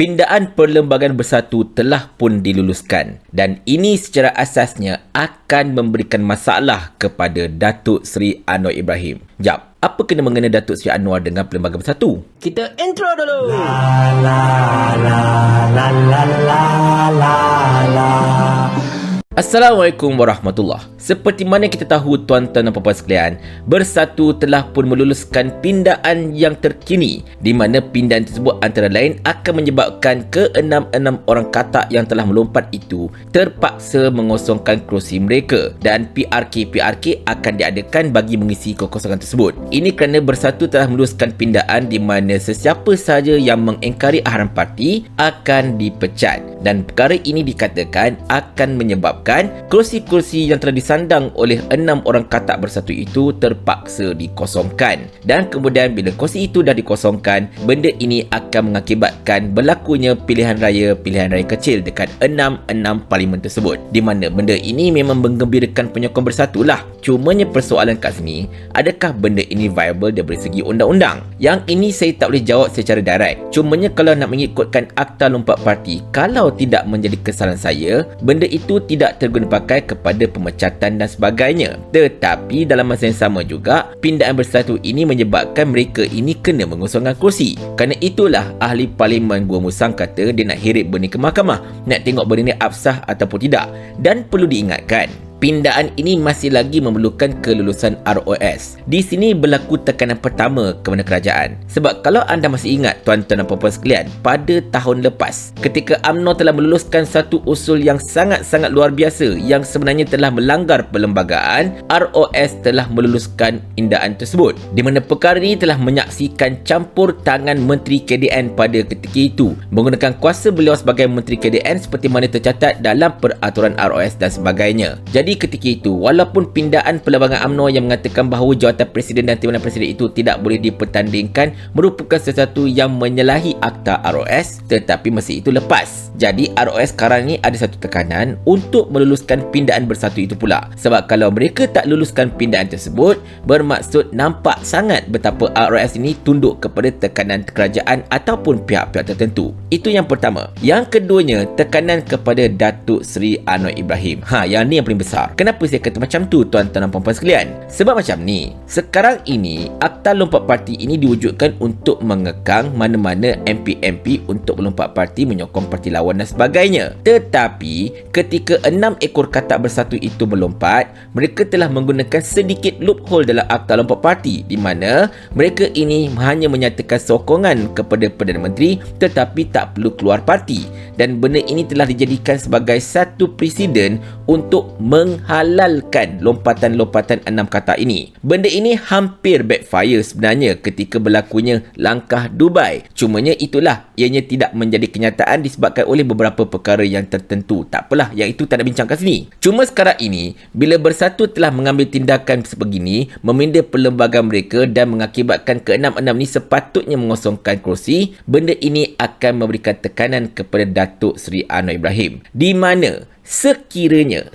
Pindaan Perlembagaan Bersatu telah pun diluluskan dan ini secara asasnya akan memberikan masalah kepada Datuk Seri Anwar Ibrahim. Jap, apa kena mengena Datuk Seri Anwar dengan Perlembagaan Bersatu? Kita intro dulu. Assalamualaikum warahmatullahi. Seperti mana kita tahu tuan-tuan dan puan-puan sekalian, Bersatu telah pun meluluskan pindaan yang terkini di mana pindaan tersebut antara lain akan menyebabkan ke-6 orang katak yang telah melompat itu terpaksa mengosongkan kerusi mereka dan PRK akan diadakan bagi mengisi kekosongan tersebut. Ini kerana Bersatu telah meluluskan pindaan di mana sesiapa sahaja yang mengingkari arahan parti akan dipecat dan perkara ini dikatakan akan menyebabkan kerusi-kerusi yang telah disandang oleh 6 orang katak Bersatu itu terpaksa dikosongkan. Dan kemudian bila kerusi itu dah dikosongkan, benda ini akan mengakibatkan berlakunya pilihan raya kecil dekat 6 parlimen tersebut. Di mana benda ini memang menggembirakan penyokong Bersatu lah. Cumanya persoalan kat sini, adakah benda ini viable dari segi undang-undang? Yang ini saya tak boleh jawab secara direct. Cumanya kalau nak mengikutkan Akta Lompat Parti, kalau tidak menjadi kesalahan saya, benda itu tidak terguna pakai kepada pemecatan dan sebagainya. Tetapi dalam masa yang sama juga, pindaan Bersatu ini menyebabkan mereka ini kena mengosongkan kursi. Kerana itulah ahli parlimen Gua Musang kata dia nak heret benda ke mahkamah, nak tengok benda ni absah ataupun tidak. Dan perlu diingatkan, pindaan ini masih lagi memerlukan kelulusan ROS. Di sini berlaku tekanan pertama kepada kerajaan. Sebab kalau anda masih ingat tuan-tuan dan puan-puan sekalian, pada tahun lepas ketika UMNO telah meluluskan satu usul yang sangat-sangat luar biasa yang sebenarnya telah melanggar perlembagaan, ROS telah meluluskan pindaan tersebut. Di mana perkara ini telah menyaksikan campur tangan Menteri KDN pada ketika itu menggunakan kuasa beliau sebagai Menteri KDN seperti mana tercatat dalam peraturan ROS dan sebagainya. Jadi ketika itu, walaupun pindaan Perlembagaan UMNO yang mengatakan bahawa jawatan Presiden dan Timbalan Presiden itu tidak boleh dipertandingkan merupakan sesuatu yang menyalahi Akta ROS, tetapi masih itu lepas. Jadi ROS sekarang ni ada satu tekanan untuk meluluskan pindaan Bersatu itu pula. Sebab kalau mereka tak luluskan pindaan tersebut, bermaksud nampak sangat betapa ROS ini tunduk kepada tekanan kerajaan ataupun pihak-pihak tertentu. Itu yang pertama. Yang keduanya, tekanan kepada Datuk Seri Anwar Ibrahim. Yang ni yang paling besar. Kenapa saya kata macam tu tuan-tuan dan puan-puan sekalian? Sebab macam ni, sekarang ini Akta Lompat Parti ini diwujudkan untuk mengekang mana-mana MP-MP untuk melompat parti, menyokong parti lawan dan sebagainya. Tetapi ketika 6 ekor katak Bersatu itu melompat, mereka telah menggunakan sedikit loophole dalam Akta Lompat Parti di mana mereka ini hanya menyatakan sokongan kepada Perdana Menteri tetapi tak perlu keluar parti. Dan benda ini telah dijadikan sebagai satu presiden untuk menghalalkan lompatan-lompatan 6 katak ini. Benda ini hampir backfire sebenarnya ketika berlakunya langkah Dubai. Cumanya itulah, ianya tidak menjadi kenyataan disebabkan oleh beberapa perkara yang tertentu. Tak apalah, yang itu tak nak bincangkan sini. Cuma sekarang ini, bila Bersatu telah mengambil tindakan sebegini, meminda perlembagaan mereka dan mengakibatkan ke-6 ni sepatutnya mengosongkan kerusi, benda ini akan memberikan tekanan kepada Datuk Seri Anwar Ibrahim. Di mana sekiranya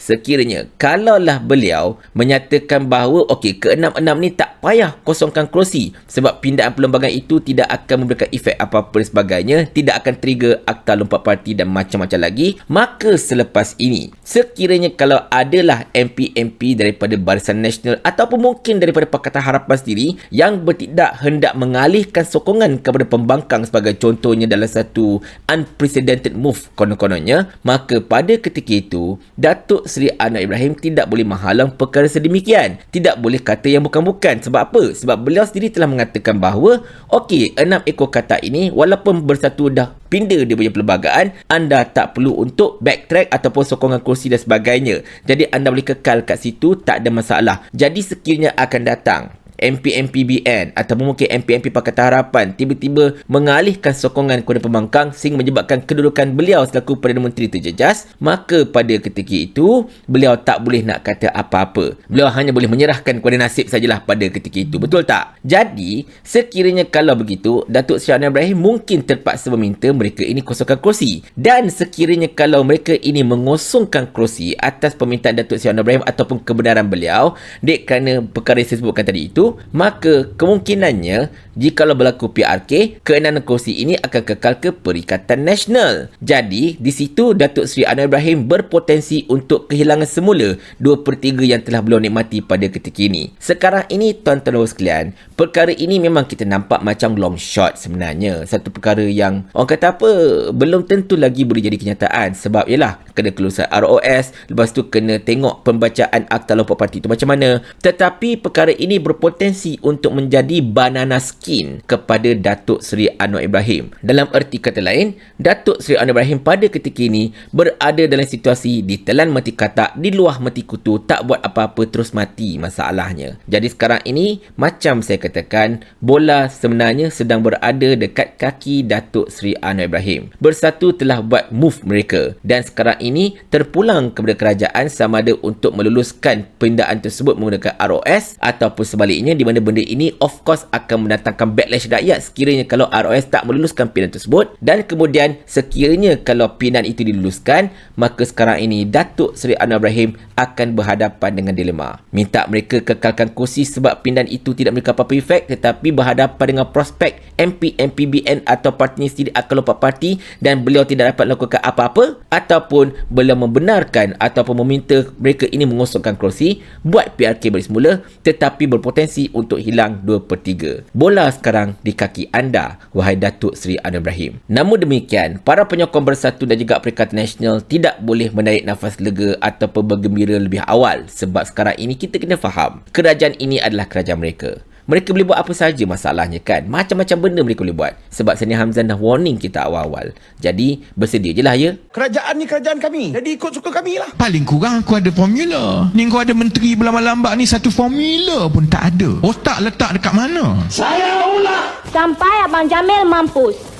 kalaulah beliau menyatakan bahawa okey, ke-6 ni tak payah kosongkan kerusi sebab pindaan perlembagaan itu tidak akan memberikan efek apa-apa dan sebagainya, tidak akan trigger Akta Lompat Parti dan macam-macam lagi, maka selepas ini sekiranya kalau adalah MP-MP daripada Barisan Nasional ataupun mungkin daripada Pakatan Harapan sendiri yang bertindak hendak mengalihkan sokongan kepada pembangkang sebagai contohnya dalam satu unprecedented move konon-kononnya, maka pada ketika itu Datuk Seri Anwar Ibrahim tidak boleh menghalang perkara sedemikian. Tidak boleh kata yang bukan-bukan. Sebab apa? Sebab beliau sendiri telah mengatakan bahawa okey, 6 ekor katak ini walaupun Bersatu dah pindah dia punya perlembagaan, anda tak perlu untuk backtrack ataupun sokongan kursi dan sebagainya. Jadi anda boleh kekal kat situ, tak ada masalah. Jadi sekiranya akan datang MP-MP BN ataupun mungkin MP-MP Pakatan Harapan tiba-tiba mengalihkan sokongan kepada pembangkang sehingga menyebabkan kedudukan beliau selaku Perdana Menteri terjejas, maka pada ketika itu beliau tak boleh nak kata apa-apa. Beliau hanya boleh menyerahkan kepada nasib sajalah pada ketika itu. Betul tak? Jadi sekiranya kalau begitu, Datuk Seri Anwar Ibrahim mungkin terpaksa meminta mereka ini kosongkan kerusi. Dan sekiranya kalau mereka ini mengosongkan kerusi atas permintaan Datuk Seri Anwar Ibrahim ataupun kebenaran beliau, dek kerana perkara yang saya sebutkan tadi itu, itu, maka kemungkinannya jikalau berlaku PRK, keenaman kerusi ini akan kekal ke Perikatan Nasional. Jadi, di situ Datuk Seri Anwar Ibrahim berpotensi untuk kehilangan semula 2/3 yang telah beliau nikmati pada ketika ini. Sekarang ini, tuan-tuan dan sekalian, perkara ini memang kita nampak macam long shot sebenarnya. Satu perkara yang orang kata apa, belum tentu lagi boleh jadi kenyataan. Sebab ialah kena kelulusan ROS, lepas tu kena tengok pembacaan Akta Lompat Parti itu macam mana. Tetapi perkara ini berpotensi untuk menjadi banana skin kepada Datuk Seri Anwar Ibrahim. Dalam erti kata lain, Datuk Seri Anwar Ibrahim pada ketika ini berada dalam situasi ditelan mati katak, di luar mati kutu, tak buat apa-apa, terus mati masalahnya. Jadi sekarang ini, macam saya katakan, bola sebenarnya sedang berada dekat kaki Datuk Seri Anwar Ibrahim. Bersatu telah buat move mereka dan sekarang ini terpulang kepada kerajaan sama ada untuk meluluskan pindaan tersebut menggunakan ROS ataupun sebaliknya, di mana benda ini of course akan mendatangkan backlash rakyat sekiranya kalau ROS tak meluluskan pindaan tersebut, dan kemudian sekiranya kalau pindaan itu diluluskan, maka sekarang ini Datuk Seri Anwar Ibrahim akan berhadapan dengan dilema. Minta mereka kekalkan kursi sebab pindaan itu tidak memiliki apa-apa efek, tetapi berhadapan dengan prospek MP, MPBN atau partinya sendiri akan lompat parti dan beliau tidak dapat melakukan apa-apa, ataupun beliau membenarkan ataupun meminta mereka ini mengosongkan kerusi, buat PRK balik semula, tetapi berpotensi untuk hilang 2/3. Bola sekarang di kaki anda, wahai Datuk Seri Anwar Ibrahim. Namun demikian, para penyokong Bersatu dan juga Perikatan Nasional tidak boleh menarik nafas lega ataupun bergembira lebih awal, sebab sekarang ini kita kena faham, kerajaan ini adalah kerajaan mereka. Mereka boleh buat apa saja masalahnya kan. Macam-macam benda mereka boleh buat. Sebab Seni Hamzan dah warning kita awal-awal. Jadi, bersedia je lah ya. Kerajaan ni kerajaan kami. Jadi ikut suka kami lah. Paling kurang aku ada formula. Ni kau ada menteri berlambat-lambat ni, satu formula pun tak ada. Otak letak dekat mana? Saya ulang. Sampai Abang Jamil mampus.